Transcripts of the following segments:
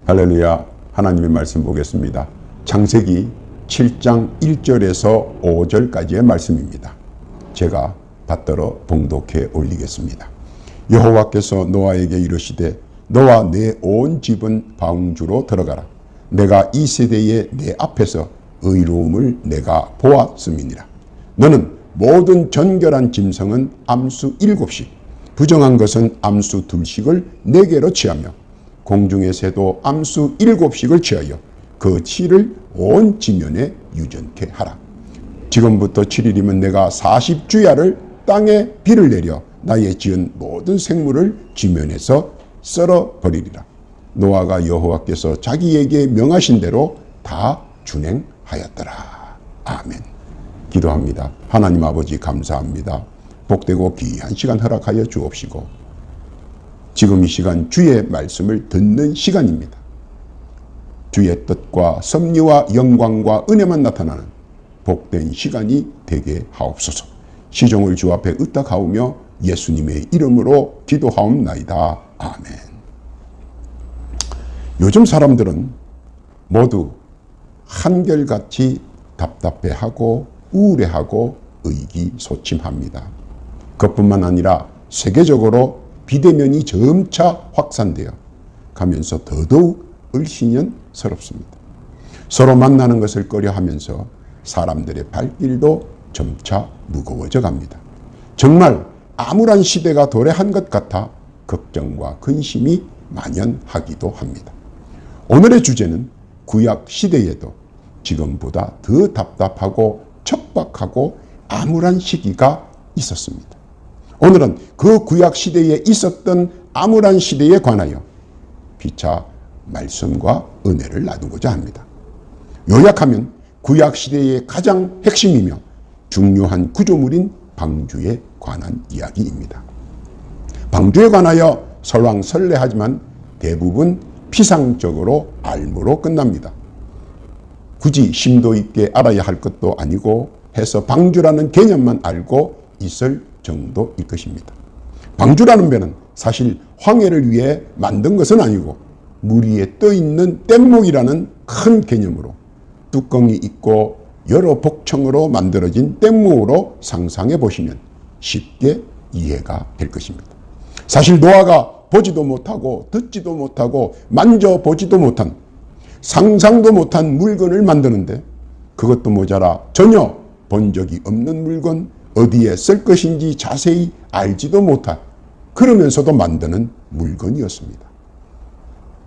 할렐루야. 하나님의 말씀 보겠습니다. 창세기 7장 1절에서 5절까지의 말씀입니다. 제가 받들어 봉독해 올리겠습니다. 여호와께서 노아에게 이르시되 너와 내 온 집은 방주로 들어가라. 내가 이 세대에 내 앞에서 의로움을 내가 보았음이니라. 너는 모든 정결한 짐승은 암수 7씩, 부정한 것은 암수 2씩을 내게로 취하며 공중의 새도 암수 7씩을 취하여 그 치를 온 지면에 유전케 하라. 지금부터 7일이면 내가 40주야를 땅에 비를 내려 나의 지은 모든 생물을 지면에서 썰어버리리라. 노아가 여호와께서 자기에게 명하신 대로 다 준행하였더라. 아멘. 기도합니다. 하나님 아버지 감사합니다. 복되고 귀한 시간 허락하여 주옵시고 지금 이 시간 주의 말씀을 듣는 시간입니다. 주의 뜻과 섭리와 영광과 은혜만 나타나는 복된 시간이 되게 하옵소서. 시종을 주 앞에 의탁하오며 예수님의 이름으로 기도하옵나이다. 아멘. 요즘 사람들은 모두 한결같이 답답해하고 우울해하고 의기소침합니다. 그뿐만 아니라 세계적으로 비대면이 점차 확산되어 가면서 더더욱 을신연스럽습니다. 서로 만나는 것을 꺼려하면서 사람들의 발길도 점차 무거워져 갑니다. 정말 암울한 시대가 도래한 것 같아 걱정과 근심이 만연하기도 합니다. 오늘의 주제는 구약 시대에도 지금보다 더 답답하고 척박하고 암울한 시기가 있었습니다. 오늘은 그 구약 시대에 있었던 암울한 시대에 관하여 피차 말씀과 은혜를 나누고자 합니다. 요약하면 구약 시대의 가장 핵심이며 중요한 구조물인 방주에 관한 이야기입니다. 방주에 관하여 설왕설래하지만 대부분 피상적으로 알므로 끝납니다. 굳이 심도 있게 알아야 할 것도 아니고 해서 방주라는 개념만 알고 있을 정도일 것입니다. 방주라는 배는 사실 황해를 위해 만든 것은 아니고 물 위에 떠있는 뗏목이라는 큰 개념으로 뚜껑이 있고 여러 복층으로 만들어진 뗏목으로 상상해 보시면 쉽게 이해가 될 것입니다. 사실 노아가 보지도 못하고 듣지도 못하고 만져보지도 못한 상상도 못한 물건을 만드는데 그것도 모자라 전혀 본 적이 없는 물건, 어디에 쓸 것인지 자세히 알지도 못한 그러면서도 만드는 물건이었습니다.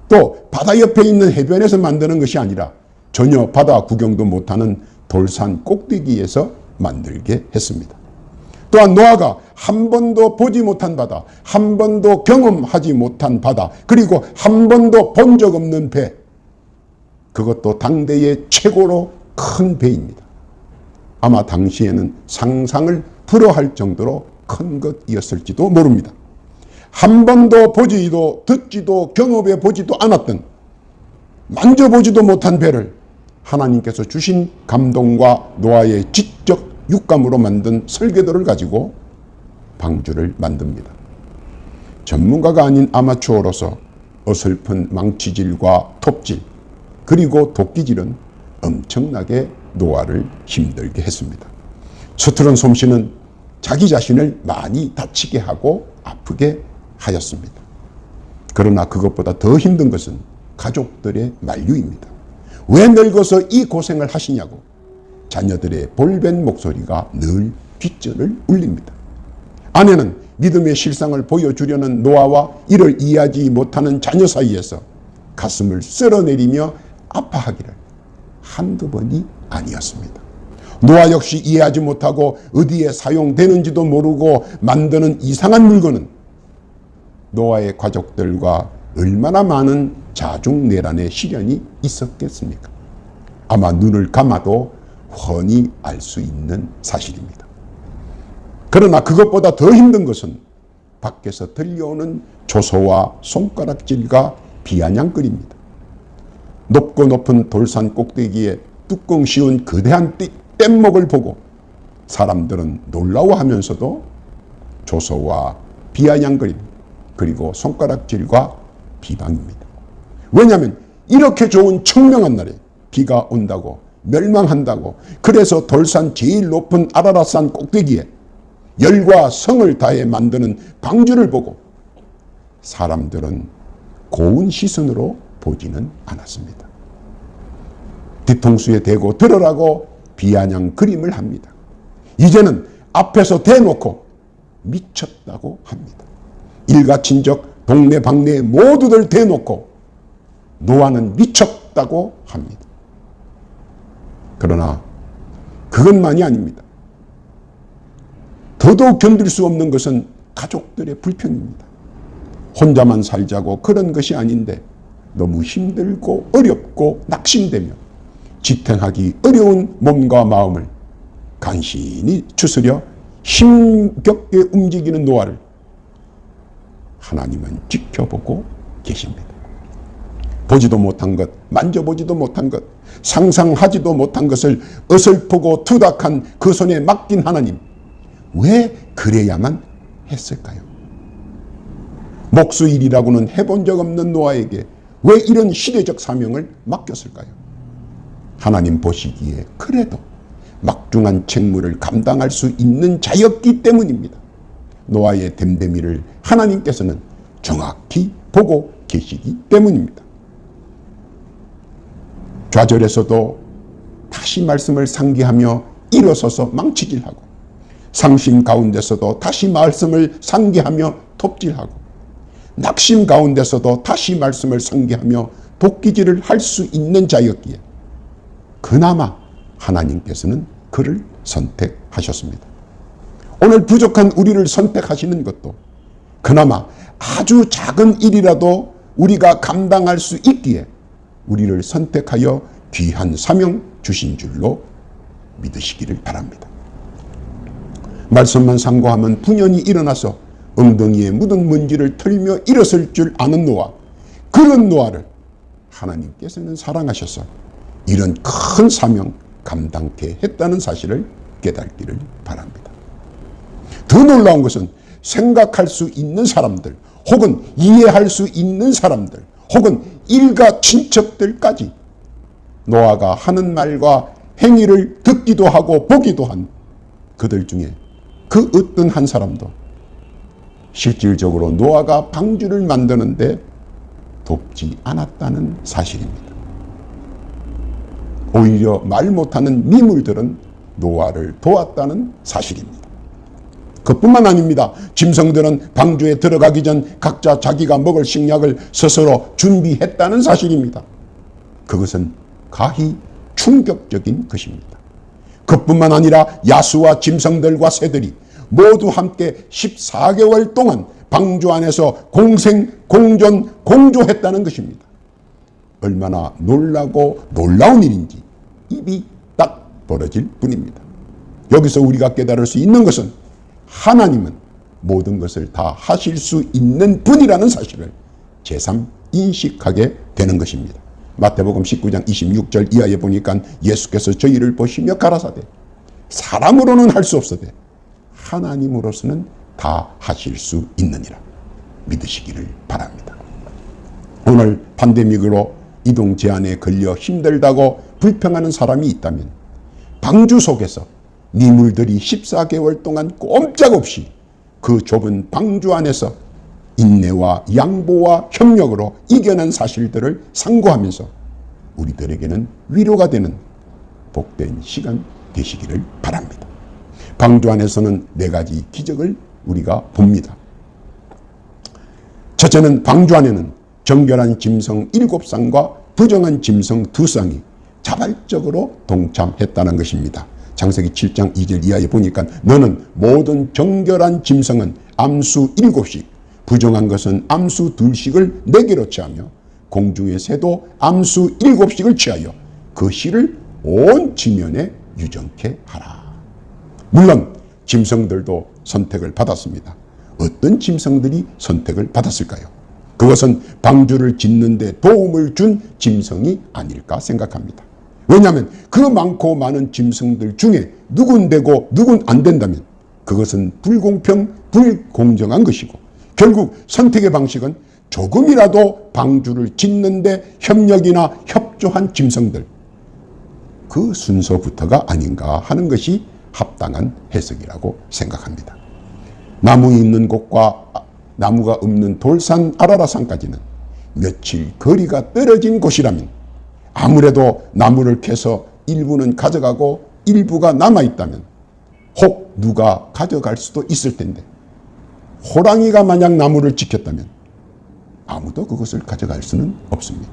또 바다 옆에 있는 해변에서 만드는 것이 아니라 전혀 바다 구경도 못하는 돌산 꼭대기에서 만들게 했습니다. 또한 노아가 한 번도 보지 못한 바다, 한 번도 경험하지 못한 바다, 그리고 한 번도 본 적 없는 배, 그것도 당대의 최고로 큰 배입니다. 아마 당시에는 상상을 불허할 정도로 큰 것이었을지도 모릅니다. 한 번도 보지도 듣지도 경험해 보지도 않았던, 만져보지도 못한 배를 하나님께서 주신 감동과 노아의 지적 육감으로 만든 설계도를 가지고 방주를 만듭니다. 전문가가 아닌 아마추어로서 어설픈 망치질과 톱질 그리고 도끼질은 엄청나게 노아를 힘들게 했습니다. 서투른 솜씨는 자기 자신을 많이 다치게 하고 아프게 하였습니다. 그러나 그것보다 더 힘든 것은 가족들의 만류입니다. 왜 늙어서 이 고생을 하시냐고 자녀들의 볼벤 목소리가 늘 뒷전을 울립니다. 아내는 믿음의 실상을 보여주려는 노아와 이를 이해하지 못하는 자녀 사이에서 가슴을 쓸어내리며 아파하기를 한두 번이 아니었습니다. 노아 역시 이해하지 못하고 어디에 사용되는지도 모르고 만드는 이상한 물건은 노아의 가족들과 얼마나 많은 자중내란의 시련이 있었겠습니까? 아마 눈을 감아도 훤히 알 수 있는 사실입니다. 그러나 그것보다 더 힘든 것은 밖에서 들려오는 조소와 손가락질과 비아냥거리입니다. 높고 높은 돌산 꼭대기에 뚜껑 씌운 거대한 뗏목을 보고 사람들은 놀라워하면서도 조소와 비아냥거림 그리고 손가락질과 비방입니다. 왜냐하면 이렇게 좋은 청명한 날에 비가 온다고 멸망한다고, 그래서 돌산 제일 높은 아라랏산 꼭대기에 열과 성을 다해 만드는 방주를 보고 사람들은 고운 시선으로 보지는 않았습니다. 뒤통수에 대고 들으라고 비아냥 그림을 합니다. 이제는 앞에서 대놓고 미쳤다고 합니다. 일가친척 동네 방네 모두들 대놓고 노아는 미쳤다고 합니다. 그러나 그것만이 아닙니다. 더더욱 견딜 수 없는 것은 가족들의 불편입니다. 혼자만 살자고 그런 것이 아닌데 너무 힘들고 어렵고 낙심되며 지탱하기 어려운 몸과 마음을 간신히 추스려 힘겹게 움직이는 노아를 하나님은 지켜보고 계십니다. 보지도 못한 것, 만져보지도 못한 것, 상상하지도 못한 것을 어설프고 투닥한 그 손에 맡긴 하나님, 왜 그래야만 했을까요? 목수일이라고는 해본 적 없는 노아에게 왜 이런 시대적 사명을 맡겼을까요? 하나님 보시기에 그래도 막중한 책무를 감당할 수 있는 자였기 때문입니다. 노아의 됨됨이를 하나님께서는 정확히 보고 계시기 때문입니다. 좌절에서도 다시 말씀을 상기하며 일어서서 망치질하고, 상심 가운데서도 다시 말씀을 상기하며 톱질하고, 낙심 가운데서도 다시 말씀을 상기하며 도끼질을 할 수 있는 자였기에 그나마 하나님께서는 그를 선택하셨습니다. 오늘 부족한 우리를 선택하시는 것도 그나마 아주 작은 일이라도 우리가 감당할 수 있기에 우리를 선택하여 귀한 사명 주신 줄로 믿으시기를 바랍니다. 말씀만 상고하면 분연히 일어나서 엉덩이에 묻은 먼지를 털며 일어설 줄 아는 노아, 그런 노아를 하나님께서는 사랑하셔서 이런 큰 사명 감당케 했다는 사실을 깨닫기를 바랍니다. 더 놀라운 것은 생각할 수 있는 사람들, 혹은 이해할 수 있는 사람들, 혹은 일가 친척들까지 노아가 하는 말과 행위를 듣기도 하고 보기도 한 그들 중에 그 어떤 한 사람도 실질적으로 노아가 방주를 만드는데 돕지 않았다는 사실입니다. 오히려 말 못하는 미물들은 노아를 도왔다는 사실입니다. 그뿐만 아닙니다. 짐승들은 방주에 들어가기 전 각자 자기가 먹을 식량을 스스로 준비했다는 사실입니다. 그것은 가히 충격적인 것입니다. 그뿐만 아니라 야수와 짐승들과 새들이 모두 함께 14개월 동안 방주 안에서 공생, 공존, 공조했다는 것입니다. 얼마나 놀라고 놀라운 일인지 입이 딱 벌어질 뿐입니다. 여기서 우리가 깨달을 수 있는 것은 하나님은 모든 것을 다 하실 수 있는 분이라는 사실을 제3 인식하게 되는 것입니다. 마태복음 19장 26절 이하에 보니까 예수께서 저희를 보시며 가라사대 사람으로는 할 수 없으되 하나님으로서는 다 하실 수 있느니라 믿으시기를 바랍니다. 오늘 팬데믹으로 이동 제한에 걸려 힘들다고 불평하는 사람이 있다면 방주 속에서 미물들이 14개월 동안 꼼짝없이 그 좁은 방주 안에서 인내와 양보와 협력으로 이겨낸 사실들을 상고하면서 우리들에게는 위로가 되는 복된 시간 되시기를 바랍니다. 방주 안에서는 4가지 기적을 우리가 봅니다. 첫째는 방주 안에는 정결한 짐승 7쌍과 부정한 짐승 2쌍이 자발적으로 동참했다는 것입니다. 창세기 7장 2절 이하에 보니까 너는 모든 정결한 짐승은 암수 7씩, 부정한 것은 암수 2씩을 4개로 취하며 공중의 새도 암수 7씩을 취하여 그 씨를 온 지면에 유정케 하라. 물론 짐승들도 선택을 받았습니다. 어떤 짐승들이 선택을 받았을까요? 그것은 방주를 짓는 데 도움을 준 짐승이 아닐까 생각합니다. 왜냐하면 그 많고 많은 짐승들 중에 누군 되고 누군 안 된다면 그것은 불공평, 불공정한 것이고 결국 선택의 방식은 조금이라도 방주를 짓는데 협력이나 협조한 짐승들, 그 순서부터가 아닌가 하는 것이 합당한 해석이라고 생각합니다. 나무 있는 곳과 나무가 없는 돌산 아라라산까지는 며칠 거리가 떨어진 곳이라면 아무래도 나무를 캐서 일부는 가져가고 일부가 남아있다면 혹 누가 가져갈 수도 있을 텐데, 호랑이가 만약 나무를 지켰다면 아무도 그것을 가져갈 수는 없습니다.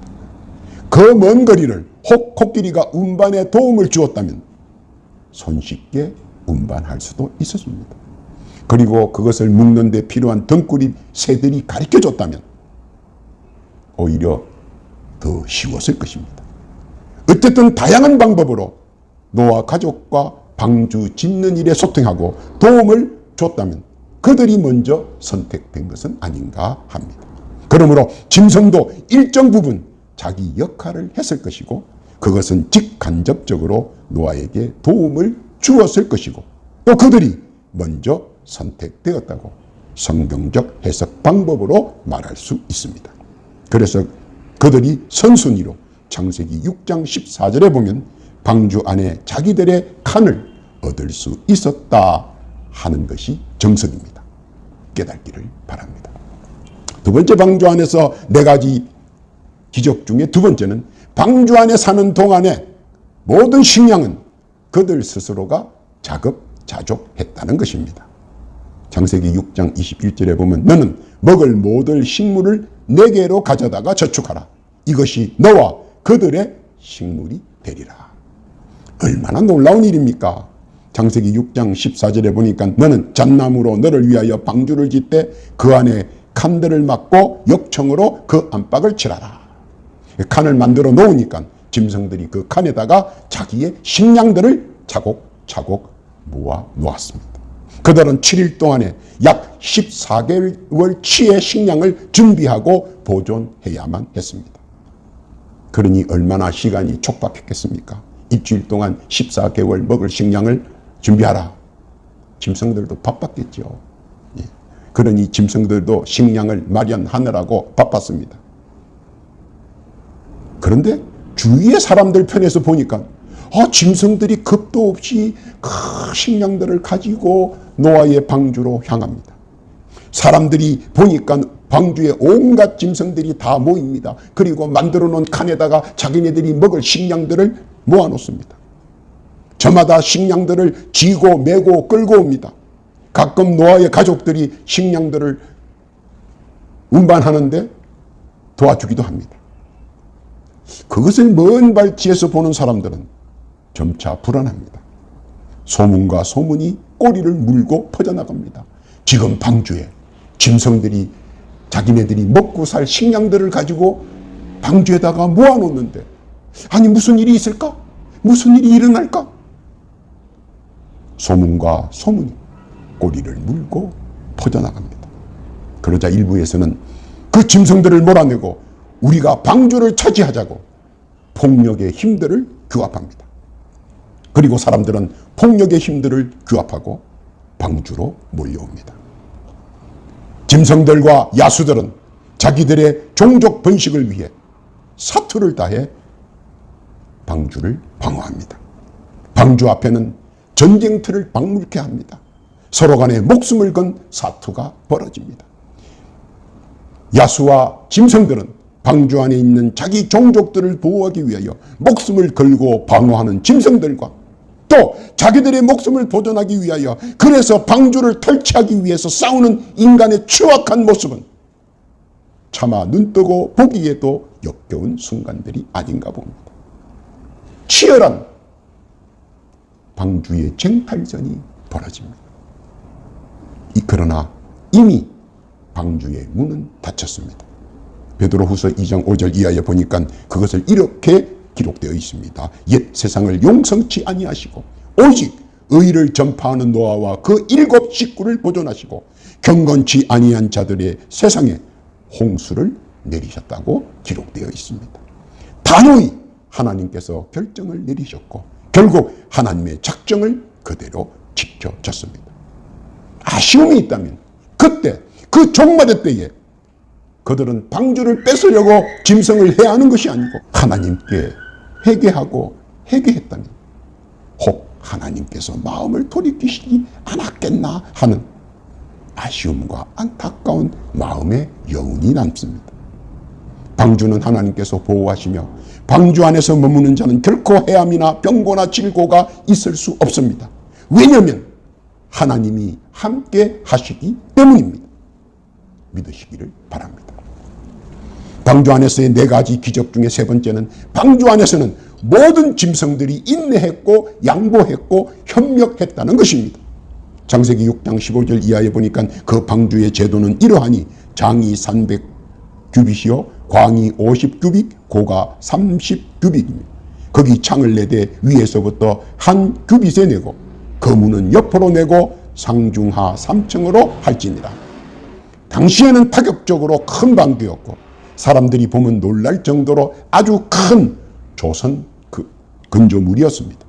그 먼 거리를 혹 코끼리가 운반에 도움을 주었다면 손쉽게 운반할 수도 있었습니다. 그리고 그것을 묶는 데 필요한 덩굴이 새들이 가르쳐줬다면 오히려 더 쉬웠을 것입니다. 어쨌든 다양한 방법으로 노아 가족과 방주 짓는 일에 소통하고 도움을 줬다면 그들이 먼저 선택된 것은 아닌가 합니다. 그러므로 짐승도 일정 부분 자기 역할을 했을 것이고, 그것은 직간접적으로 노아에게 도움을 주었을 것이고, 또 그들이 먼저 선택되었다고 성경적 해석 방법으로 말할 수 있습니다. 그래서 그들이 선순위로 창세기 6장 14절에 보면 방주 안에 자기들의 칸을 얻을 수 있었다 하는 것이 정석입니다. 깨닫기를 바랍니다. 두 번째, 방주 안에서 네 가지 기적 중에 두 번째는 방주 안에 사는 동안에 모든 식량은 그들 스스로가 자급자족했다는 것입니다. 창세기 6장 21절에 보면 너는 먹을 모든 식물을 내게로 가져다가 저축하라. 이것이 너와 그들의 식물이 되리라. 얼마나 놀라운 일입니까? 창세기 6장 14절에 보니까 너는 잣나무로 너를 위하여 방주를 짓되 그 안에 칸들을 막고 역청으로 그 안팎을 칠하라. 칸을 만들어 놓으니까 짐승들이 그 칸에다가 자기의 식량들을 차곡차곡 모아 놓았습니다. 그들은 7일 동안에 약 14개월치의 식량을 준비하고 보존해야만 했습니다. 그러니 얼마나 시간이 촉박했겠습니까? 일주일 동안 14개월 먹을 식량을 준비하라. 짐승들도 바빴겠죠. 그러니 짐승들도 식량을 마련하느라고 바빴습니다. 그런데 주위의 사람들 편에서 보니까 짐승들이 겁도 없이 그 식량들을 가지고 노아의 방주로 향합니다. 사람들이 보니까 방주에 온갖 짐승들이 다 모입니다. 그리고 만들어 놓은 칸에다가 자기네들이 먹을 식량들을 모아 놓습니다. 저마다 식량들을 지고 메고 끌고 옵니다. 가끔 노아의 가족들이 식량들을 운반하는데 도와주기도 합니다. 그것을 먼 발치에서 보는 사람들은 점차 불안합니다. 소문과 소문이 꼬리를 물고 퍼져나갑니다. 지금 방주에 짐승들이 자기네들이 먹고 살 식량들을 가지고 방주에다가 모아놓는데, 아니 무슨 일이 있을까? 무슨 일이 일어날까? 소문과 소문이 꼬리를 물고 퍼져나갑니다. 그러자 일부에서는 그 짐승들을 몰아내고 우리가 방주를 차지하자고 폭력의 힘들을 규합합니다. 그리고 사람들은 폭력의 힘들을 규합하고 방주로 몰려옵니다. 짐승들과 야수들은 자기들의 종족 번식을 위해 사투를 다해 방주를 방어합니다. 방주 앞에는 전쟁터를 방불케 합니다. 서로 간에 목숨을 건 사투가 벌어집니다. 야수와 짐승들은 방주 안에 있는 자기 종족들을 보호하기 위하여 목숨을 걸고 방어하는 짐승들과 또 자기들의 목숨을 보존하기 위하여 그래서 방주를 탈취하기 위해서 싸우는 인간의 추악한 모습은 차마 눈뜨고 보기에도 역겨운 순간들이 아닌가 봅니다. 치열한 방주의 쟁탈전이 벌어집니다. 그러나 이미 방주의 문은 닫혔습니다. 베드로후서 2장 5절 이하에 보니까 그것을 이렇게 기록되어 있습니다. 옛 세상을 용성치 아니하시고 오직 의를 전파하는 노아와 그 7 식구를 보존하시고 경건치 아니한 자들의 세상에 홍수를 내리셨다고 기록되어 있습니다. 단호히 하나님께서 결정을 내리셨고 결국 하나님의 작정을 그대로 지켜졌습니다. 아쉬움이 있다면 그때 그 종말의 때에 그들은 방주를 뺏으려고 짐승을 해야 하는 것이 아니고 하나님께 회개하고 회개했다면 혹 하나님께서 마음을 돌이키시지 않았겠나 하는 아쉬움과 안타까운 마음의 여운이 남습니다. 방주는 하나님께서 보호하시며 방주 안에서 머무는 자는 결코 해함이나 병고나 질고가 있을 수 없습니다. 왜냐하면 하나님이 함께 하시기 때문입니다. 믿으시기를 바랍니다. 방주 안에서의 4가지 기적 중에 3번째는 방주 안에서는 모든 짐승들이 인내했고 양보했고 협력했다는 것입니다. 창세기 6장 15절 이하에 보니까 그 방주의 제도는 이러하니 장이 300규빗이요 광이 50규빗 고가 30규빗입니다. 거기 창을 내되 위에서부터 한 규빗에 내고 거문은 옆으로 내고 상중하 3층으로 할지니라. 당시에는 파격적으로 큰 방주였고 사람들이 보면 놀랄 정도로 아주 큰 조선 근조물이었습니다.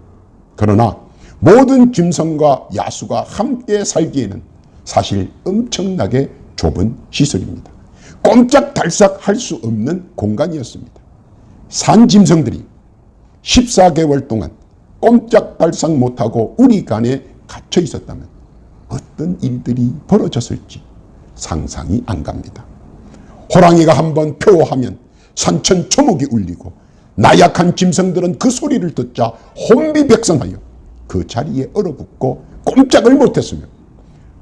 그러나 모든 짐승과 야수가 함께 살기에는 사실 엄청나게 좁은 시설입니다. 꼼짝달싹 할 수 없는 공간이었습니다. 산 짐승들이 14개월 동안 꼼짝달싹 못하고 우리간에 갇혀 있었다면 어떤 일들이 벌어졌을지 상상이 안 갑니다. 호랑이가 한번 표하면 산천초목이 울리고 나약한 짐승들은 그 소리를 듣자 혼비백산하여 그 자리에 얼어붙고 꼼짝을 못했으며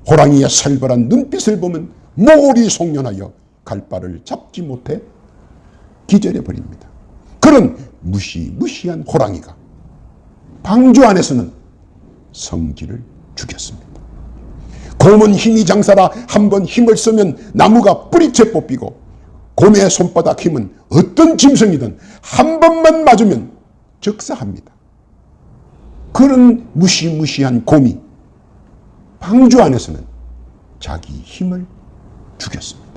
호랑이의 살벌한 눈빛을 보면 모리송년하여 갈 바를 잡지 못해 기절해버립니다. 그런 무시무시한 호랑이가 방주 안에서는 성질을 죽였습니다. 곰은 힘이 장사라 한번 힘을 쓰면 나무가 뿌리채 뽑히고 곰의 손바닥 힘은 어떤 짐승이든 한 번만 맞으면 즉사합니다. 그런 무시무시한 곰이 방주 안에서는 자기 힘을 죽였습니다.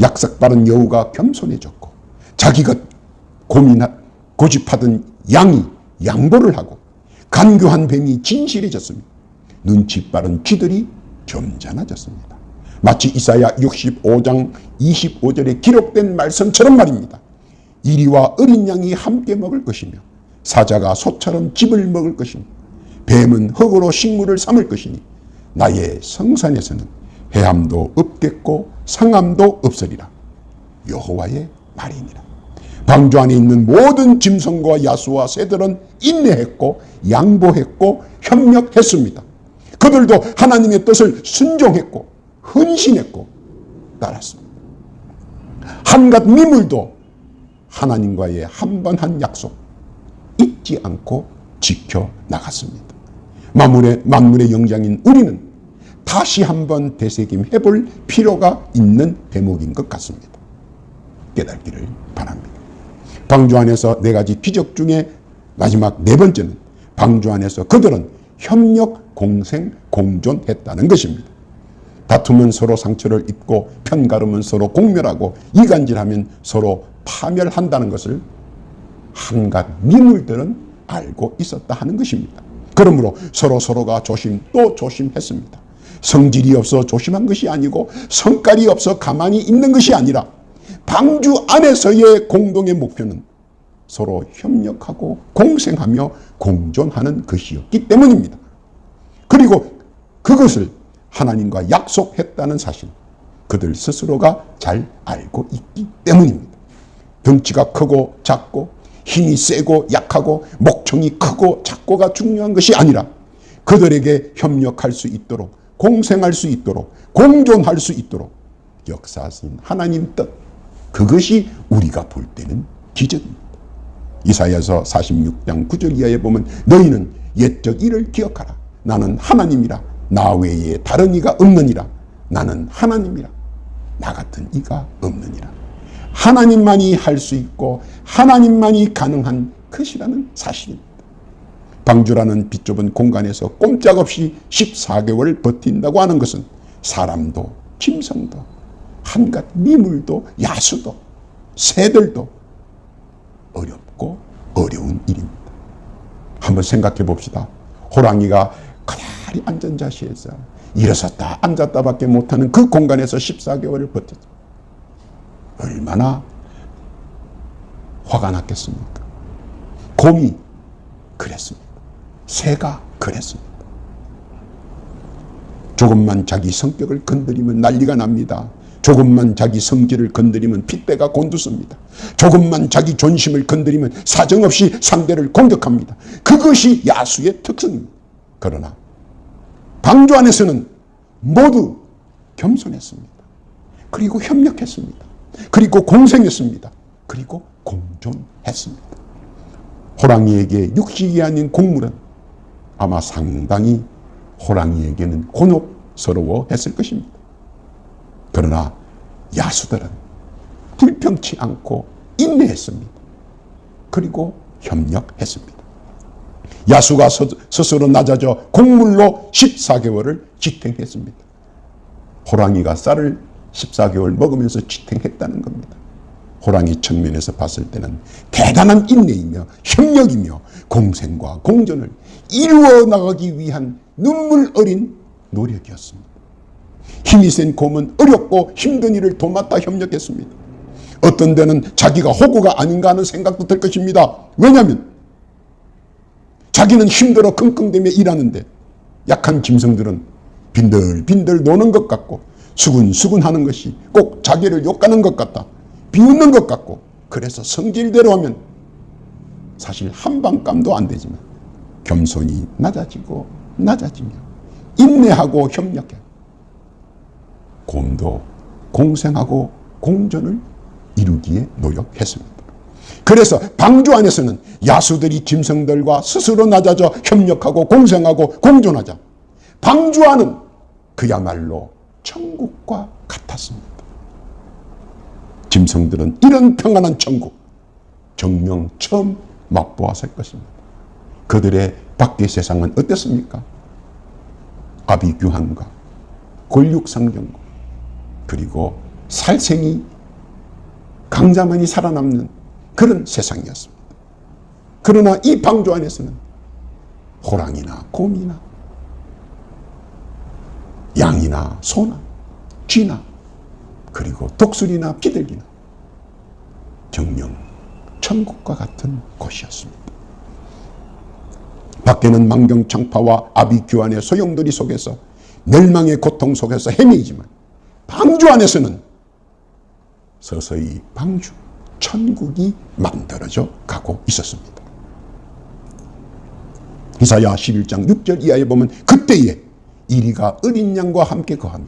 약삭빠른 여우가 겸손해졌고 자기가 고집하던 양이 양보를 하고 간교한 뱀이 진실해졌으며 눈치 빠른 쥐들이 점잖아졌습니다. 마치 이사야 65장 25절에 기록된 말씀처럼 말입니다. 이리와 어린 양이 함께 먹을 것이며 사자가 소처럼 즙을 먹을 것이니 뱀은 흙으로 식물을 삼을 것이니 나의 성산에서는 해함도 없겠고 상함도 없으리라. 여호와의 말이니라. 방주 안에 있는 모든 짐승과 야수와 새들은 인내했고 양보했고 협력했습니다. 그들도 하나님의 뜻을 순종했고 헌신했고 따랐습니다. 한갓 미물도 하나님과의 한 번 한 약속 잊지 않고 지켜나갔습니다. 만물의 영장인 우리는 다시 한번 되새김해 볼 필요가 있는 대목인 것 같습니다. 깨닫기를 바랍니다. 방주 안에서 4가지 기적 중에 마지막 4번째는 방주 안에서 그들은 협력, 공생, 공존했다는 것입니다. 다투면 서로 상처를 입고 편가르면 서로 공멸하고 이간질하면 서로 파멸한다는 것을 한갓 미물들은 알고 있었다 하는 것입니다. 그러므로 서로가 조심 또 조심했습니다. 성질이 없어 조심한 것이 아니고 성깔이 없어 가만히 있는 것이 아니라 방주 안에서의 공동의 목표는 서로 협력하고 공생하며 공존하는 것이었기 때문입니다. 그리고 그것을 하나님과 약속했다는 사실 그들 스스로가 잘 알고 있기 때문입니다. 덩치가 크고 작고 힘이 세고 약하고 목청이 크고 작고가 중요한 것이 아니라 그들에게 협력할 수 있도록 공생할 수 있도록 공존할 수 있도록 역사하신 하나님 뜻, 그것이 우리가 볼 때는 기적입니다. 이사야서 46장 9절 이하에 보면 너희는 옛적 일을 기억하라. 나는 하나님이라. 나 외에 다른 이가 없느니라. 나는 하나님이라. 나 같은 이가 없느니라. 하나님만이 할 수 있고 하나님만이 가능한 것이라는 사실입니다. 방주라는 비좁은 공간에서 꼼짝없이 14개월 버틴다고 하는 것은 사람도 짐승도 한갓 미물도 야수도 새들도 어렵고 어려운 일입니다. 한번 생각해 봅시다. 호랑이가 그다리 앉은 자시에서 일어섰다 앉았다밖에 못하는 그 공간에서 14개월을 버텼다. 얼마나 화가 났겠습니까? 곰이 그랬습니다. 새가 그랬습니다. 조금만 자기 성격을 건드리면 난리가 납니다. 조금만 자기 성질을 건드리면 핏대가 곤두섭니다. 조금만 자기 존심을 건드리면 사정없이 상대를 공격합니다. 그것이 야수의 특성입니다. 그러나 방주 안에서는 모두 겸손했습니다. 그리고 협력했습니다. 그리고 공생했습니다. 그리고 공존했습니다. 호랑이에게 육식이 아닌 곡물은 아마 상당히 호랑이에게는 곤혹스러워했을 것입니다. 그러나 야수들은 불평치 않고 인내했습니다. 그리고 협력했습니다. 야수가 스스로 낮아져 곡물로 14개월을 지탱했습니다. 호랑이가 쌀을 14개월 먹으면서 지탱했다는 겁니다. 호랑이 측면에서 봤을 때는 대단한 인내이며 협력이며 공생과 공존을 이루어 나가기 위한 눈물 어린 노력이었습니다. 힘이 센 곰은 어렵고 힘든 일을 도맡아 협력했습니다. 어떤 데는 자기가 호구가 아닌가 하는 생각도 들 것입니다. 왜냐하면 자기는 힘들어 끙끙대며 일하는데 약한 짐승들은 빈들빈들 노는 것 같고 수군수군 하는 것이 꼭 자기를 욕하는 것 같다. 비웃는 것 같고 그래서 성질대로 하면 사실 한방감도 안 되지만 겸손이 낮아지고 낮아지며 인내하고 협력해 곰도 공생하고 공존을 이루기에 노력했습니다. 그래서 방주 안에서는 야수들이 짐승들과 스스로 낮아져 협력하고 공생하고 공존하자 방주 안은 그야말로 천국과 같았습니다. 짐승들은 이런 평안한 천국 정녕 처음 맛보았을 것입니다. 그들의 밖의 세상은 어땠습니까? 아비규환과 권력상정과 그리고 살생이 강자만이 살아남는 그런 세상이었습니다. 그러나 이 방주 안에서는 호랑이나 곰이나 양이나 소나 쥐나 그리고 독수리나 비둘기나 정녕 천국과 같은 곳이었습니다. 밖에는 망경창파와 아비규환의 소용돌이 속에서 멸망의 고통 속에서 헤매이지만 방주 안에서는 서서히 방주 천국이 만들어져 가고 있었습니다. 이사야 11장 6절 이하에 보면 그때에 이리가 어린 양과 함께 거하며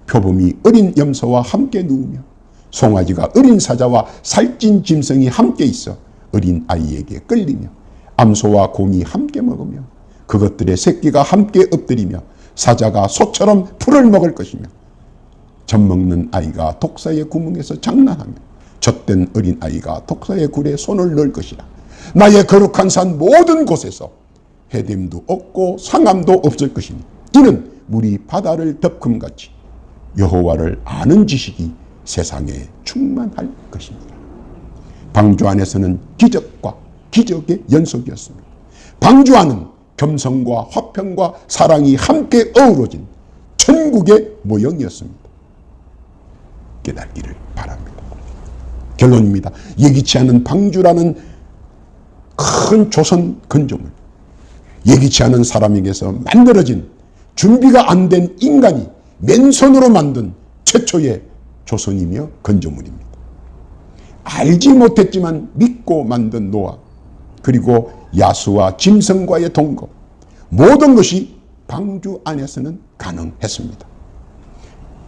표범이 어린 염소와 함께 누우며 송아지가 어린 사자와 살찐 짐승이 함께 있어 어린 아이에게 끌리며 암소와 곰이 함께 먹으며 그것들의 새끼가 함께 엎드리며 사자가 소처럼 풀을 먹을 것이며 젖먹는 아이가 독사의 구멍에서 장난하며 젖된 어린 아이가 독사의 굴에 손을 넣을 것이라. 나의 거룩한 산 모든 곳에서 해됨도 없고 상함도 없을 것이니 이는 물이 바다를 덮음같이 여호와를 아는 지식이 세상에 충만할 것입니다. 방주 안에서는 기적과 기적의 연속이었습니다. 방주 안은 겸손과 화평과 사랑이 함께 어우러진 천국의 모형이었습니다. 깨닫기를 바랍니다. 결론입니다. 예기치 않은 방주라는 큰 조선 건조물, 예기치 않은 사람에게서 만들어진 준비가 안 된 인간이 맨손으로 만든 최초의 조선이며 건조물입니다. 알지 못했지만 믿고 만든 노아, 그리고 야수와 짐승과의 동거, 모든 것이 방주 안에서는 가능했습니다.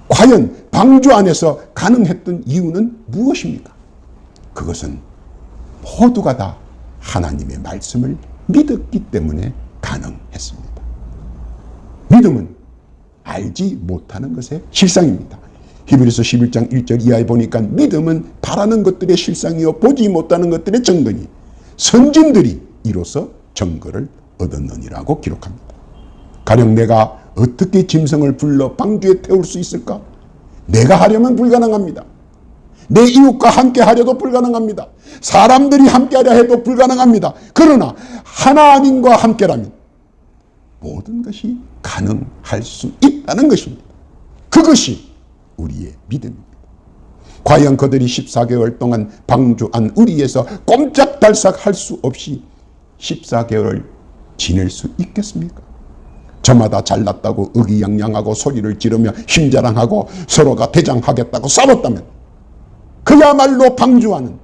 과연 방주 안에서 가능했던 이유는 무엇입니까? 그것은 모두가 다 하나님의 말씀을 믿었기 때문에 가능했습니다. 믿음은 알지 못하는 것의 실상입니다. 히브리서 11장 1절 이하에 보니까 믿음은 바라는 것들의 실상이요 보지 못하는 것들의 증거니 선진들이 이로써 증거를 얻었느니라고 기록합니다. 가령 내가 어떻게 짐승을 불러 방주에 태울 수 있을까? 내가 하려면 불가능합니다. 내 이웃과 함께 하려도 불가능합니다. 사람들이 함께 하려 해도 불가능합니다. 그러나 하나님과 함께라면 모든 것이 가능할 수 있다는 것입니다. 그것이 우리의 믿음입니다. 과연 그들이 14개월 동안 방주한 우리에서 꼼짝달싹 할 수 없이 14개월을 지낼 수 있겠습니까? 저마다 잘났다고 의기양양하고 소리를 지르며 힘자랑하고 서로가 대장하겠다고 싸웠다면 그야말로 방주하는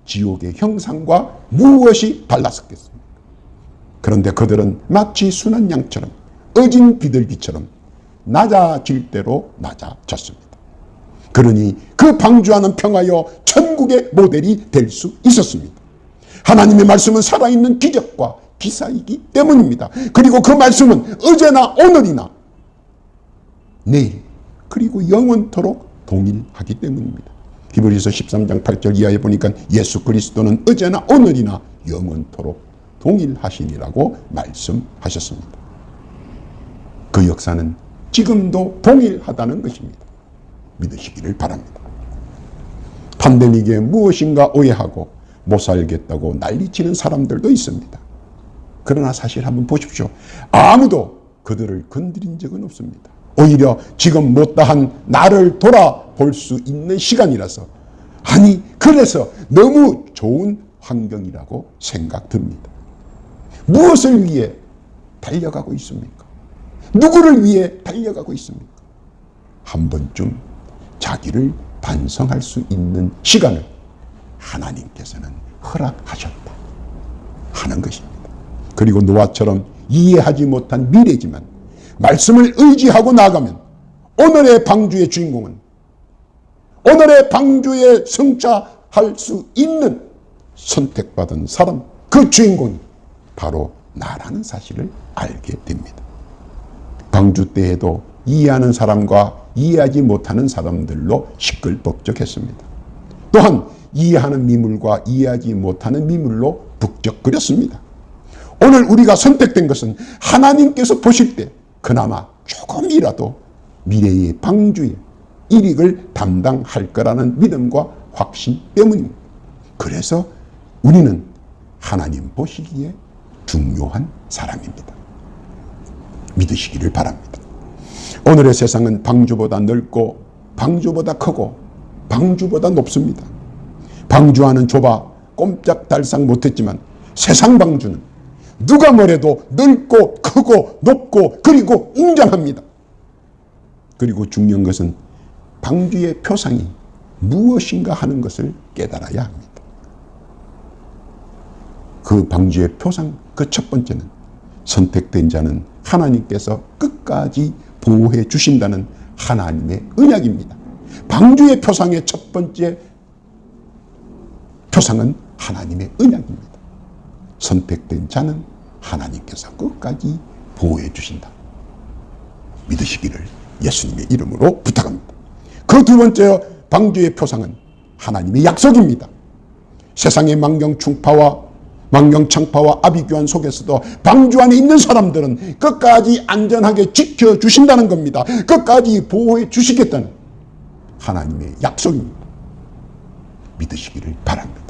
지옥의 형상과 무엇이 달랐었겠습니까? 그런데 그들은 마치 순한 양처럼 어진 비둘기처럼 낮아질 대로 낮아졌습니다. 그러니 그 방주하는 평화여 천국의 모델이 될 수 있었습니다. 하나님의 말씀은 살아있는 기적과 기사이기 때문입니다. 그리고 그 말씀은 어제나 오늘이나 내일 그리고 영원토록 동일하기 때문입니다. 히브리서 13장 8절 이하에 보니까 예수 그리스도는 어제나 오늘이나 영원토록 동일하시니라고 말씀하셨습니다. 그 역사는 지금도 동일하다는 것입니다. 믿으시기를 바랍니다. 팬데믹에 무엇인가 오해하고 못 살겠다고 난리치는 사람들도 있습니다. 그러나 사실 한번 보십시오. 아무도 그들을 건드린 적은 없습니다. 오히려 지금 못다한 나를 돌아볼 수 있는 시간이라서, 아니 그래서 너무 좋은 환경이라고 생각됩니다. 무엇을 위해 달려가고 있습니까? 누구를 위해 달려가고 있습니까? 한 번쯤 자기를 반성할 수 있는 시간을 하나님께서는 허락하셨다 하는 것입니다. 그리고 노아처럼 이해하지 못한 미래지만 말씀을 의지하고 나가면 오늘의 방주의 주인공은 오늘의 방주에 승차할 수 있는 선택받은 사람, 그 주인공이 바로 나라는 사실을 알게 됩니다. 방주 때에도 이해하는 사람과 이해하지 못하는 사람들로 시끌벅적했습니다. 또한 이해하는 미물과 이해하지 못하는 미물로 북적거렸습니다. 오늘 우리가 선택된 것은 하나님께서 보실 때 그나마 조금이라도 미래의 방주에 일익을 담당할 거라는 믿음과 확신 때문입니다. 그래서 우리는 하나님 보시기에 중요한 사람입니다. 믿으시기를 바랍니다. 오늘의 세상은 방주보다 넓고 방주보다 크고 방주보다 높습니다. 방주와는 좁아 꼼짝달싹 못했지만 세상 방주는 누가 뭐래도 넓고 크고 높고 그리고 웅장합니다. 그리고 중요한 것은 방주의 표상이 무엇인가 하는 것을 깨달아야 합니다. 그 방주의 표상, 그 첫 번째는 선택된 자는 하나님께서 끝까지 보호해 주신다는 하나님의 언약입니다. 방주의 표상의 첫 번째 표상은 하나님의 언약입니다. 선택된 자는 하나님께서 끝까지 보호해 주신다. 믿으시기를 예수님의 이름으로 부탁합니다. 그 두 번째 방주의 표상은 하나님의 약속입니다. 세상의 망경청파와 아비규환 속에서도 방주 안에 있는 사람들은 끝까지 안전하게 지켜주신다는 겁니다. 끝까지 보호해 주시겠다는 하나님의 약속입니다. 믿으시기를 바랍니다.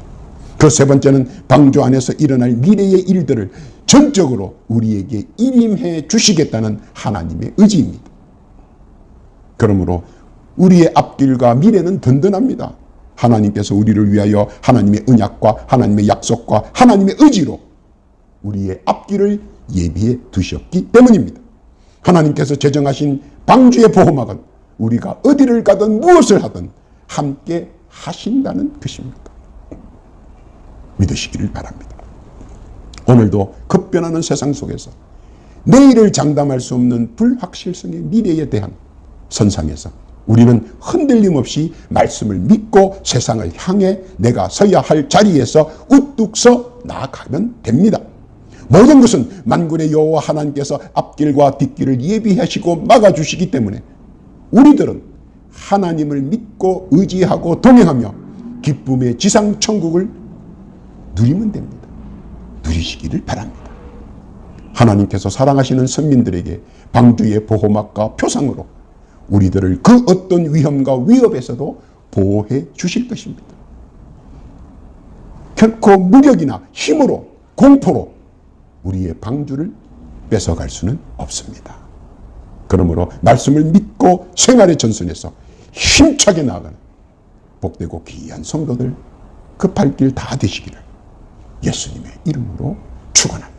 그 세 번째는 방주 안에서 일어날 미래의 일들을 전적으로 우리에게 일임해 주시겠다는 하나님의 의지입니다. 그러므로 우리의 앞길과 미래는 든든합니다. 하나님께서 우리를 위하여 하나님의 언약과 하나님의 약속과 하나님의 의지로 우리의 앞길을 예비해 두셨기 때문입니다. 하나님께서 제정하신 방주의 보호막은 우리가 어디를 가든 무엇을 하든 함께 하신다는 것입니다. 믿으시기를 바랍니다. 오늘도 급변하는 세상 속에서 내일을 장담할 수 없는 불확실성의 미래에 대한 선상에서 우리는 흔들림 없이 말씀을 믿고 세상을 향해 내가 서야 할 자리에서 우뚝 서 나아가면 됩니다. 모든 것은 만군의 여호와 하나님께서 앞길과 뒷길을 예비하시고 막아주시기 때문에 우리들은 하나님을 믿고 의지하고 동행하며 기쁨의 지상천국을 누리면 됩니다. 누리시기를 바랍니다. 하나님께서 사랑하시는 선민들에게 방주의 보호막과 표상으로 우리들을 그 어떤 위험과 위협에서도 보호해 주실 것입니다. 결코 무력이나 힘으로 공포로 우리의 방주를 뺏어갈 수는 없습니다. 그러므로 말씀을 믿고 생활의 전선에서 힘차게 나아가는 복되고 귀한 성도들 그 발길 다 되시기를 예수님의 이름으로 축원합니다.